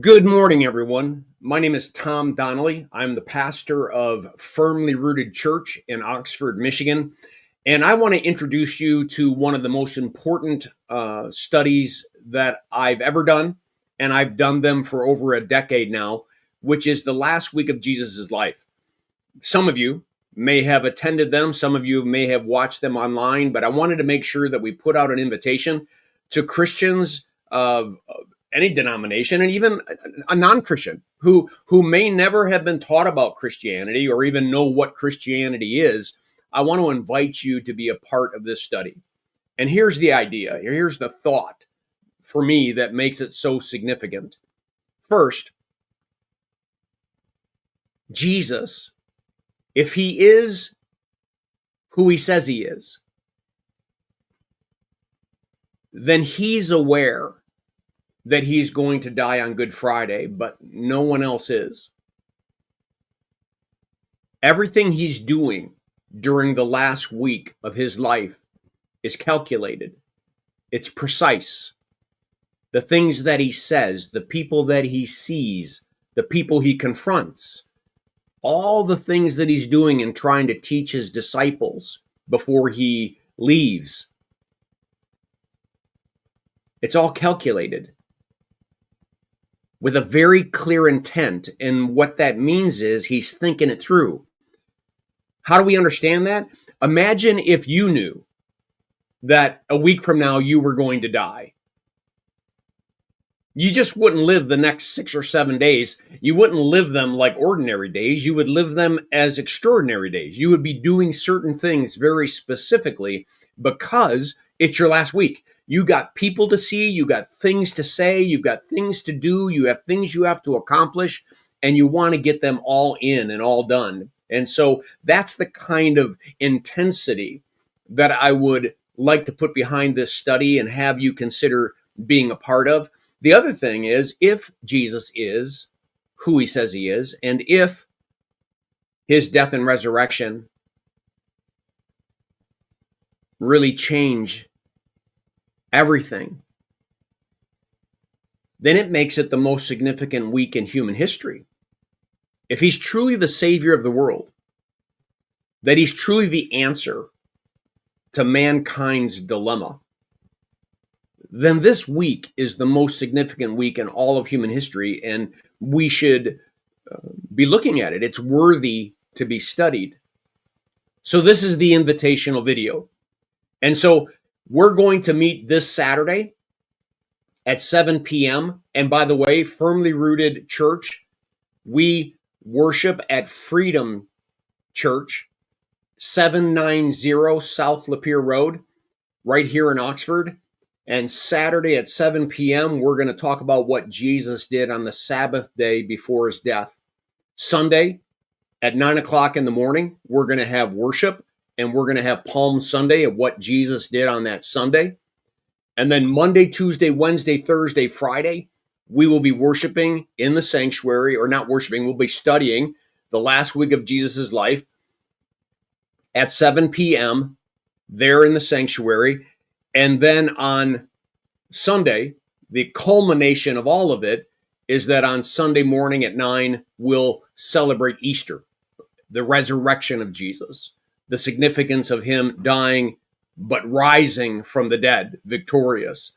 Good morning, everyone. My name is Tom Donnelly. I'm the pastor of Firmly Rooted Church in Oxford, Michigan. And I want to introduce you to one of the most important studies that I've ever done. And I've done them for over a decade now, which is the last week of Jesus' life. Some of you may have attended them. Some of you may have watched them online, but I wanted to make sure that we put out an invitation to Christians of any denomination and even a non-Christian who may never have been taught about Christianity or even know what Christianity is. I want to invite you to be a part of this study. And here's the idea. Here's the thought for me that makes it so significant. First, Jesus, if he is who he says he is, then he's aware that he's going to die on Good Friday, but no one else is. Everything he's doing during the last week of his life is calculated. It's precise. The things that he says, the people that he sees, the people he confronts, all the things that he's doing and trying to teach his disciples before he leaves. It's all calculated with a very clear intent. And what that means is he's thinking it through. How do we understand that? Imagine if you knew that a week from now you were going to die. You just wouldn't live the next 6 or 7 days. You wouldn't live them like ordinary days. You would live them as extraordinary days. You would be doing certain things very specifically because it's your last week. You got people to see, you got things to say, you've got things to do, you have things you have to accomplish, and you want to get them all in and all done. And so that's the kind of intensity that I would like to put behind this study and have you consider being a part of. The other thing is, if Jesus is who he says he is, and if his death and resurrection really change everything, then it makes it the most significant week in human history. If he's truly the savior of the world, that he's truly the answer to mankind's dilemma, then this week is the most significant week in all of human history, and we should be looking at it. It's worthy to be studied. So this is the invitational video. And so we're going to meet this Saturday at 7 p.m. And by the way, Firmly Rooted Church, we worship at Freedom Church, 790 South Lapeer Road, right here in Oxford. And Saturday at 7 p.m., we're going to talk about what Jesus did on the Sabbath day before his death. Sunday at 9 o'clock in the morning, we're going to have worship, and we're going to have Palm Sunday of what Jesus did on that Sunday. And then Monday, Tuesday, Wednesday, Thursday, Friday, we will be worshiping in the sanctuary, or not worshiping, we'll be studying the last week of Jesus' life at 7 p.m. there in the sanctuary. And then on Sunday, the culmination of all of it is that on Sunday morning at 9, we'll celebrate Easter, the resurrection of Jesus, the significance of him dying, but rising from the dead, victorious.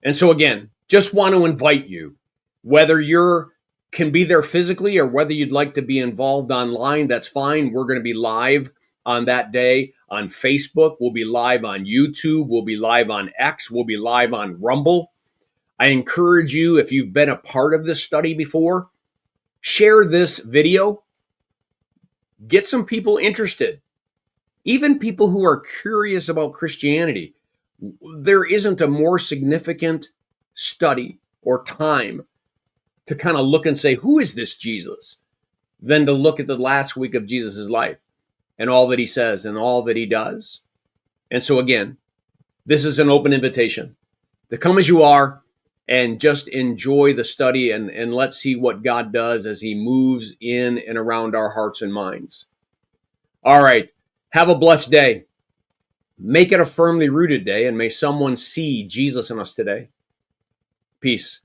And so again, just want to invite you, whether you can be there physically or whether you'd like to be involved online, that's fine. We're going to be live on that day on Facebook. We'll be live on YouTube. We'll be live on X. We'll be live on Rumble. I encourage you, if you've been a part of this study before, share this video. Get some people interested. Even people who are curious about Christianity. There isn't a more significant study or time to kind of look and say, who is this Jesus? Than to look at the last week of Jesus' life and all that he says and all that he does. And so again, this is an open invitation to come as you are and just enjoy the study, and let's see what God does as he moves in and around our hearts and minds. All right. Have a blessed day. Make it a firmly rooted day, and may someone see Jesus in us today. Peace.